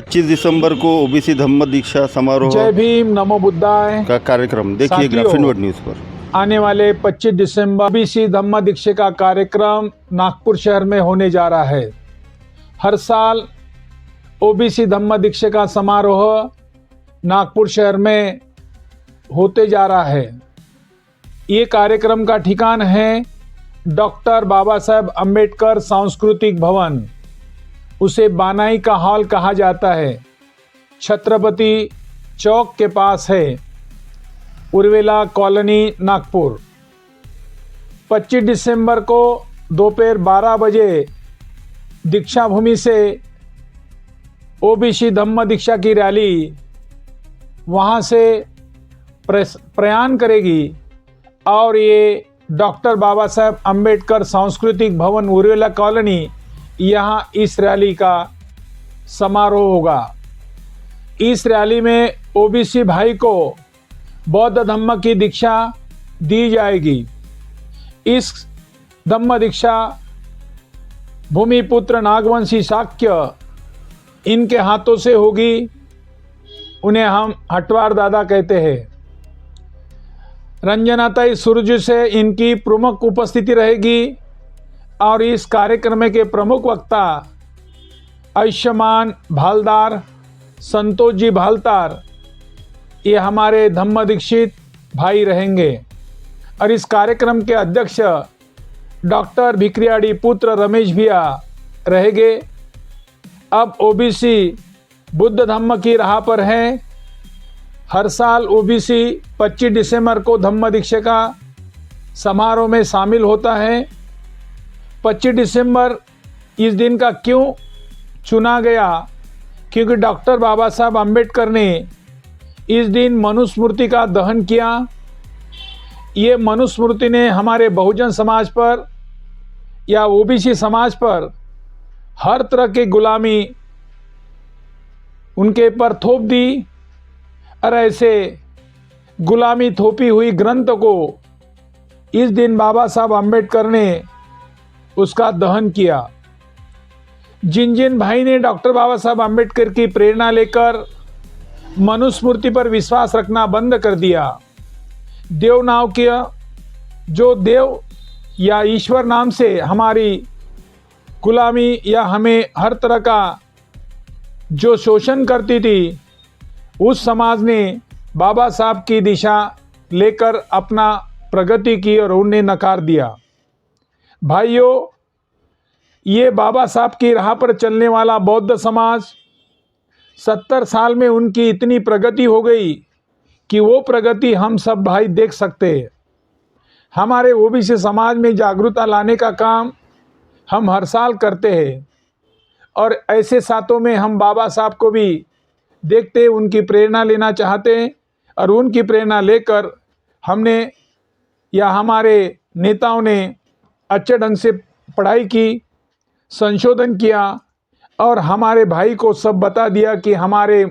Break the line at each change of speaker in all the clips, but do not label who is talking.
25 दिसंबर को ओबीसी धम्म दीक्षा समारोह
जय भीम, नमो बुद्धाय
का कार्यक्रम देखिए
साथियों,
ग्राफिन वर्ड न्यूज़ पर।
आने वाले 25 दिसंबर ओबीसी धम्म दीक्षा का कार्यक्रम नागपुर शहर में होने जा रहा है। हर साल ओबीसी धम्म दीक्षा का समारोह नागपुर शहर में होते जा रहा है। ये कार्यक्रम का ठिकाना है डॉक्टर बाबा साहेब अम्बेडकर सांस्कृतिक भवन, उसे बानाई का हॉल कहा जाता है। छत्रपति चौक के पास है, उर्वेला कॉलोनी, नागपुर। 25 दिसंबर को दोपहर 12 बजे दीक्षा भूमि से ओबीसी धम्म दीक्षा की रैली वहाँ से प्रयाण करेगी और ये डॉक्टर बाबा साहेब अम्बेडकर सांस्कृतिक भवन, उर्वेला कॉलोनी, यहाँ इस रैली का समारोह होगा। इस रैली में ओबीसी भाई को बौद्ध धम्म की दीक्षा दी जाएगी। इस धम्म दीक्षा भूमिपुत्र नागवंशी शाक्य इनके हाथों से होगी। उन्हें हम हटवार दादा कहते हैं। रंजनाताई सूरज से इनकी प्रमुख उपस्थिति रहेगी और इस कार्यक्रम के प्रमुख वक्ता आयुष्मान भालदार, संतोष जी भालदार, ये हमारे धम्म दीक्षित भाई रहेंगे। और इस कार्यक्रम के अध्यक्ष डॉक्टर भिकरियाड़ी पुत्र रमेश भैया रहेंगे। अब ओबीसी बुद्ध धम्म की राह पर है। हर साल ओबीसी 25 दिसंबर को धम्म दीक्षा का समारोह में शामिल होता है। 25 दिसंबर इस दिन का क्यों चुना गया? क्योंकि डॉक्टर बाबा साहब अम्बेडकर ने इस दिन मनुस्मृति का दहन किया। ये मनुस्मृति ने हमारे बहुजन समाज पर या ओबीसी समाज पर हर तरह की गुलामी उनके पर थोप दी और ऐसे गुलामी थोपी हुई ग्रंथ को इस दिन बाबा साहब अम्बेडकर ने उसका दहन किया। जिन जिन भाई ने डॉक्टर बाबा साहब अम्बेडकर की प्रेरणा लेकर मनुस्मृति पर विश्वास रखना बंद कर दिया, देव नाम किया, जो देव या ईश्वर नाम से हमारी गुलामी या हमें हर तरह का जो शोषण करती थी, उस समाज ने बाबा साहब की दिशा लेकर अपना प्रगति की और उन्हें नकार दिया। भाइयों, ये बाबा साहब की राह पर चलने वाला बौद्ध समाज 70 साल में उनकी इतनी प्रगति हो गई कि वो प्रगति हम सब भाई देख सकते हैं। हमारे ओबीसी समाज में जागरूकता लाने का काम हम हर साल करते हैं और ऐसे साथों में हम बाबा साहब को भी देखते, उनकी प्रेरणा लेना चाहते हैं और उनकी प्रेरणा लेकर हमने या हमारे नेताओं ने अच्छे ढंग से पढ़ाई की, संशोधन किया और हमारे भाई को सब बता दिया कि हमारे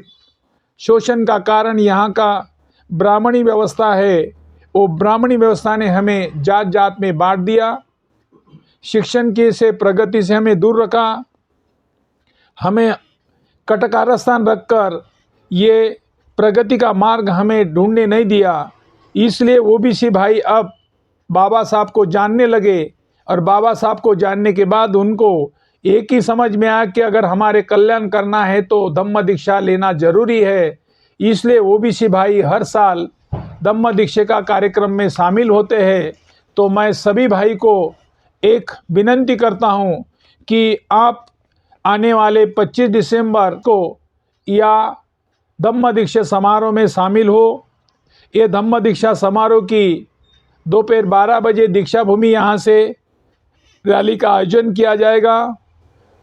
शोषण का कारण यहाँ का ब्राह्मणी व्यवस्था है। वो ब्राह्मणी व्यवस्था ने हमें जात जात में बांट दिया, शिक्षण की से प्रगति से हमें दूर रखा, हमें कटकारस्थान रखकर ये प्रगति का मार्ग हमें ढूंढने नहीं दिया। इसलिए ओबीसी भाई अब बाबा साहब को जानने लगे और बाबा साहब को जानने के बाद उनको एक ही समझ में आया कि अगर हमारे कल्याण करना है तो धम्म दीक्षा लेना जरूरी है। इसलिए ओबीसी भाई हर साल धम्म दीक्षा का कार्यक्रम में शामिल होते हैं। तो मैं सभी भाई को एक विनंती करता हूँ कि आप आने वाले 25 दिसंबर को या धम्म दीक्षा समारोह में शामिल हो। ये धम्म दीक्षा समारोह की दोपहर 12 बजे दीक्षा भूमि यहाँ से रैली का आयोजन किया जाएगा।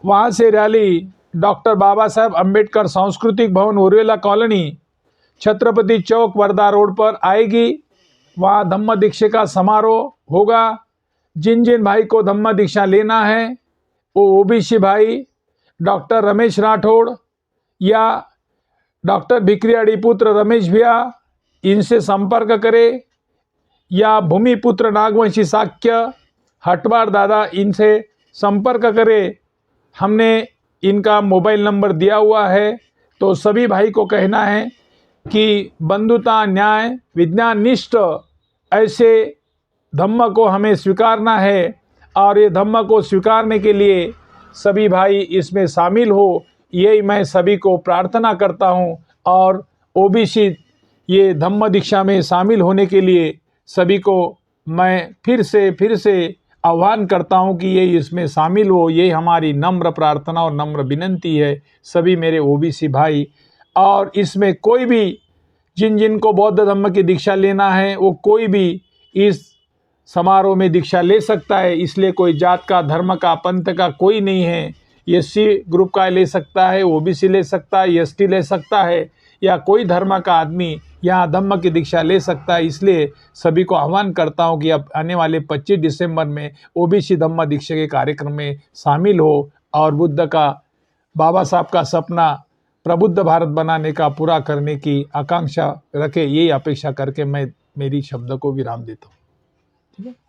वहाँ से रैली डॉक्टर बाबा साहेब अम्बेडकर सांस्कृतिक भवन, उर्वेला कॉलोनी, छत्रपति चौक, वर्धा रोड पर आएगी। वहाँ धम्म दीक्षा का समारोह होगा। जिन जिन भाई को धम्म दीक्षा लेना है वो ओबीसी भाई डॉक्टर रमेश राठौड़ या डॉक्टर भिकरियाड़ी पुत्र रमेश भैया, इनसे संपर्क करें या भूमिपुत्र नागवंशी शाक्य हटवार दादा, इनसे संपर्क करें। हमने इनका मोबाइल नंबर दिया हुआ है। तो सभी भाई को कहना है कि बंधुता, न्याय, विज्ञान निष्ठ ऐसे धम्म को हमें स्वीकारना है और ये धम्म को स्वीकारने के लिए सभी भाई इसमें शामिल हो, यही मैं सभी को प्रार्थना करता हूँ। और ओबीसी ये धम्म दीक्षा में शामिल होने के लिए सभी को मैं फिर से आह्वान करता हूं कि ये इसमें शामिल हो। ये हमारी नम्र प्रार्थना और नम्र विनंती है सभी मेरे ओबीसी भाई। और इसमें कोई भी जिन को बौद्ध धम्म की दीक्षा लेना है वो कोई भी इस समारोह में दीक्षा ले सकता है। इसलिए कोई जात का, धर्म का, पंथ का कोई नहीं है। एससी ग्रुप का ले सकता है, ओबीसी ले सकता है, एसटी ले सकता है, या कोई धर्म का आदमी यहाँ धम्म की दीक्षा ले सकता है। इसलिए सभी को आह्वान करता हूँ कि अब आने वाले 25 दिसंबर में ओबीसी धम्म दीक्षा के कार्यक्रम में शामिल हो और बुद्ध का, बाबा साहब का सपना प्रबुद्ध भारत बनाने का पूरा करने की आकांक्षा रखे, यही अपेक्षा करके मैं मेरी शब्द को विराम देता हूँ। ठीक है।